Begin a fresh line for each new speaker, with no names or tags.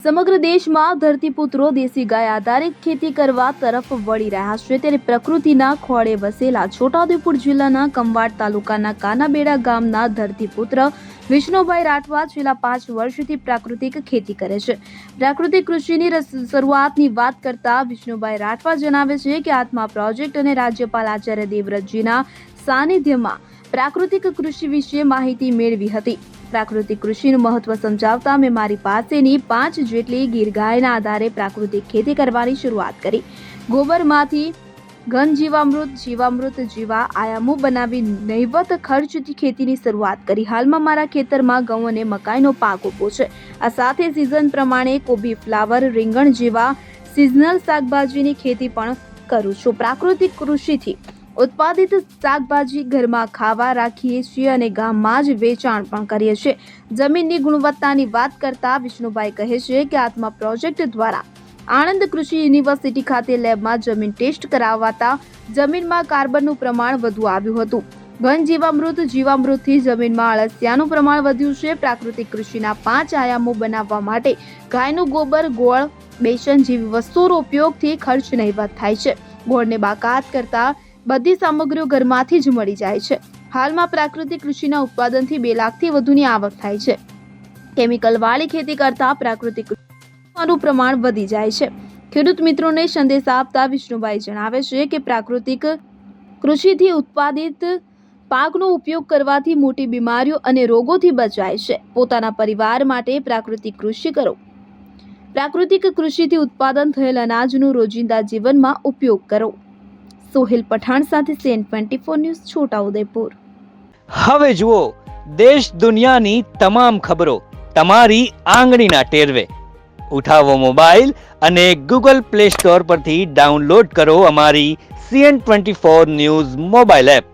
સમગ્ર દેશમાં ધરતીપુત્રો દેશી ગાય આધારિત ખેતી કરવા તરફ વળી રહ્યા છે, ત્યારે પ્રકૃતિના ખોળે વસેલા છોટાઉદેપુર જિલ્લાના ખંભાત તાલુકાના કાનાબેડા ગામના ધરતીપુત્ર વિષ્ણુભાઈ રાઠવા છેલ્લા 5 વર્ષથી પ્રાકૃતિક ખેતી કરે છે. પ્રાકૃતિક કૃષિની શરૂઆતની વાત કરતા વિષ્ણુભાઈ રાઠવા જણાવે છે કે આત્મા પ્રોજેક્ટ અને રાજ્યપાલ આચાર્ય દેવવ્રતજીના સાનિધ્યમાં પ્રાકૃતિક કૃષિ વિશે માહિતી મેળવી હતી. પ્રાકૃતિક કૃષિનું મહત્વ સમજાવતા મેં મારી પાસેની 5 જેટલી ગીર ગાયના આધારે પ્રાકૃતિક ખેતી કરવાની શરૂઆત કરી. ગોબરમાંથી ઘન જીવામૃત જેવા આયામો બનાવી નહિવત ખર્ચથી ખેતીની શરૂઆત કરી. હાલમાં મારા ખેતરમાં ઘઉં અને મકાઈનો પાક ઉભો છે. આ સાથે સિઝન પ્રમાણે કોબી, ફ્લાવર, રીંગણ જેવા સિઝનલ શાકભાજીની ખેતી પણ કરું છું. પ્રાકૃતિક કૃષિથી ઉત્પાદિત શાકભાજી ઘરમાં ખાવા રાખીએ છીએ અને ગામમાં જ વેચાણ પણ કરીએ છીએ. જમીનની ગુણવત્તાની વાત કરતા વિષ્ણુભાઈ કહે છે કે આત્મા પ્રોજેક્ટ દ્વારા આણંદ કૃષિ યુનિવર્સિટી ખાતે લેબમાં જમીન ટેસ્ટ કરાવતા જમીનમાં કાર્બનનું પ્રમાણ વધુ આવ્યું હતું. ઘન જીવામૃતથી જમીનમાં અળસિયાનું પ્રમાણ વધ્યું છે. પ્રાકૃતિક કૃષિના 5 આયામો બનાવવા માટે ગાયનું ગોબર, ગોળ, બેસન જેવી વસ્તુઓનો ઉપયોગથી ખર્ચ નહિવત થાય છે. ગોળને બાકાત કરતા બધી સામગ્રીઓ ઘરમાંથી જ મળી જાય છે. હાલમાં પ્રાકૃતિક કૃષિના ઉત્પાદનથી 2 લાખથી વધુની આવક થાય છે. કેમિકલવાળી ખેતી કરતા પ્રાકૃતિક કૃષિનું પ્રમાણ વધી જાય છે. ખેડૂત મિત્રોને સંદેશ આપતા વિષ્ણુભાઈ જણાવે છે કે પ્રાકૃતિક કૃષિથી ઉત્પાદિત પાકનો ઉપયોગ કરવાથી મોટી બીમારીઓ અને રોગોથી બચાય છે. પોતાના પરિવાર માટે પ્રાકૃતિક કૃષિ કરો. પ્રાકૃતિક કૃષિથી ઉત્પાદન થયેલ અનાજનો રોજિંદા જીવનમાં ઉપયોગ કરો. સોહેલ પઠાણ સાથે CN 24 ન્યૂઝ, છોટાઉદેપુર.
હવે જુઓ દેશ દુનિયાની તમામ ખબરો તમારી આંગળીના ટેરવે. ઉઠાવો મોબાઈલ અને Google Play Store પરથી ડાઉનલોડ કરો અમારી CN 24 ન્યૂઝ મોબાઈલ એપ.